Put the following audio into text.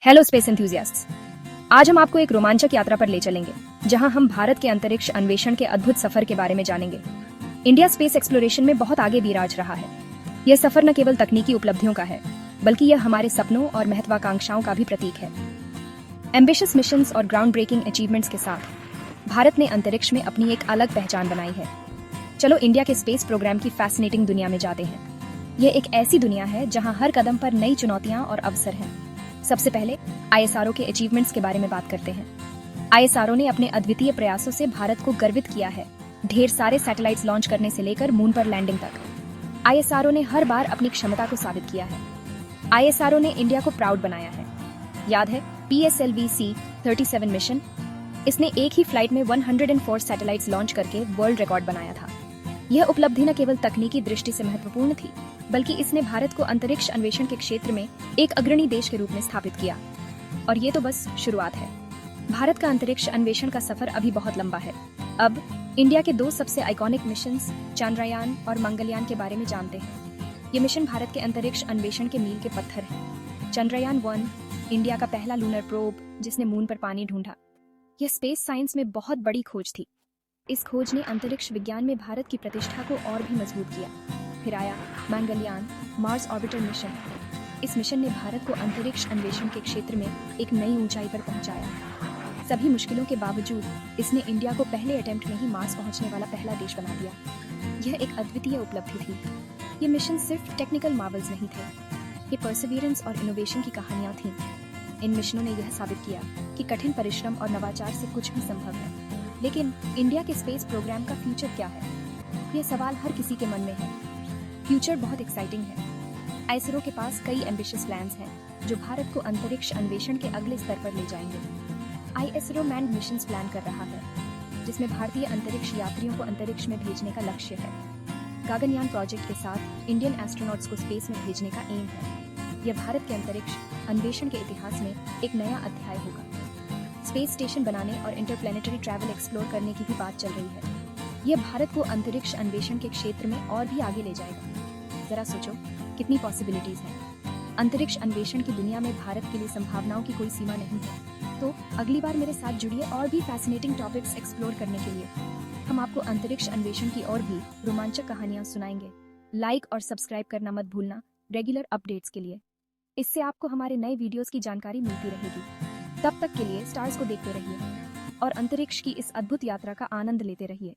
Hello space एंथुसियास्ट्स। आज हम आपको एक रोमांचक यात्रा पर ले चलेंगे जहां हम भारत के अंतरिक्ष अन्वेषण के अद्भुत सफर के बारे में जानेंगे। इंडिया स्पेस एक्सप्लोरेशन में बहुत आगे विराज रहा है। यह सफर न केवल तकनीकी उपलब्धियों का है, बल्कि यह हमारे सपनों और महत्वाकांक्षाओं का भी प्रतीक है। एम्बिशियस मिशंस और ग्राउंड ब्रेकिंग अचीवमेंट्स के साथ भारत ने अंतरिक्ष में अपनी एक अलग पहचान बनाई है। चलो इंडिया के स्पेस प्रोग्राम की फैसिनेटिंग दुनिया में जाते हैं। यह एक ऐसी दुनिया है जहां हर कदम पर नई चुनौतियां और अवसर हैं। सबसे पहले आईएसआरओ के अचीवमेंट्स के बारे में बात करते हैं। आईएसआरओ ने अपने अद्वितीय प्रयासों से भारत को गर्वित किया है। ढेर सारे सैटेलाइट्स लॉन्च करने से लेकर मून पर लैंडिंग तक आईएसआरओ ने हर बार अपनी क्षमता को साबित किया है। आईएसआरओ ने इंडिया को प्राउड बनाया है। याद है PSLV-C-37 मिशन? इसने एक ही फ्लाइट में 104 सैटेलाइट्स लॉन्च करके वर्ल्ड रिकॉर्ड बनाया था। यह उपलब्धि न केवल तकनीकी दृष्टि से महत्वपूर्ण थी, बल्कि इसने भारत को अंतरिक्ष अन्वेषण के क्षेत्र में एक अग्रणी देश के रूप में स्थापित किया। और ये तो बस शुरुआत है। भारत का अंतरिक्ष अन्वेषण का सफर अभी बहुत लंबा है। अब इंडिया के दो सबसे आइकॉनिक मिशंस चंद्रयान और मंगलयान के बारे में जानते हैं। ये मिशन भारत के अंतरिक्ष अन्वेषण के मील के पत्थर हैं। चंद्रयान 1 इंडिया का पहला लूनर प्रोब जिसने मून पर पानी ढूंढा। यह स्पेस साइंस में बहुत बड़ी खोज थी। इस खोज ने अंतरिक्ष विज्ञान में भारत की प्रतिष्ठा को और भी मजबूत किया। फिर आया मंगलयान मार्स ऑर्बिटर मिशन। इस मिशन ने भारत को अंतरिक्ष अन्वेषण के क्षेत्र में एक नई ऊंचाई पर पहुंचाया। सभी मुश्किलों के बावजूद इसने इंडिया को पहले अटेम्प्ट में ही मार्स पहुंचने वाला पहला देश बना दिया। यह एक अद्वितीय उपलब्धि थी। ये मिशन सिर्फ टेक्निकल मार्वल्स नहीं थे, ये परसिवियरेंस और इनोवेशन की कहानियां थीं। इन मिशनों ने यह साबित किया कि कठिन परिश्रम और नवाचार से कुछ भी संभव है। लेकिन इंडिया के स्पेस प्रोग्राम का फ्यूचर क्या है? यह सवाल हर किसी के मन में है। फ्यूचर बहुत एक्साइटिंग है। आईएसआरओ के पास कई एम्बिशियस प्लान्स हैं जो भारत को अंतरिक्ष अन्वेषण के अगले स्तर पर ले जाएंगे। आईएसआरओ मैन्ड मिशंस प्लान कर रहा है, जिसमें भारतीय अंतरिक्ष यात्रियों को अंतरिक्ष में भेजने का लक्ष्य है। गगनयान प्रोजेक्ट के साथ इंडियन एस्ट्रोनॉट्स को स्पेस में भेजने का एम है। यह भारत के अंतरिक्ष अन्वेषण के इतिहास में एक नया अध्याय होगा। स्पेस स्टेशन बनाने और इंटरप्लैनेटरी ट्रैवल एक्सप्लोर करने की भी बात चल रही है। यह भारत को अंतरिक्ष अन्वेषण के क्षेत्र में और भी आगे ले जाएगा। जरा सोचो कितनी पॉसिबिलिटीज हैं। अंतरिक्ष अन्वेषण की दुनिया में भारत के लिए संभावनाओं की कोई सीमा नहीं है। तो अगली बार मेरे साथ जुड़िए और भी फैसिनेटिंग टॉपिक्स एक्सप्लोर करने के लिए। हम आपको अंतरिक्ष अन्वेषण की और भी रोमांचक कहानियां सुनाएंगे। लाइक और सब्सक्राइब करना मत भूलना रेगुलर अपडेट्स के लिए। इससे आपको हमारे नए वीडियोस की जानकारी मिलती रहेगी। तब तक के लिए स्टार्स को देखते रहिए और अंतरिक्ष की इस अद्भुत यात्रा का आनंद लेते रहिए।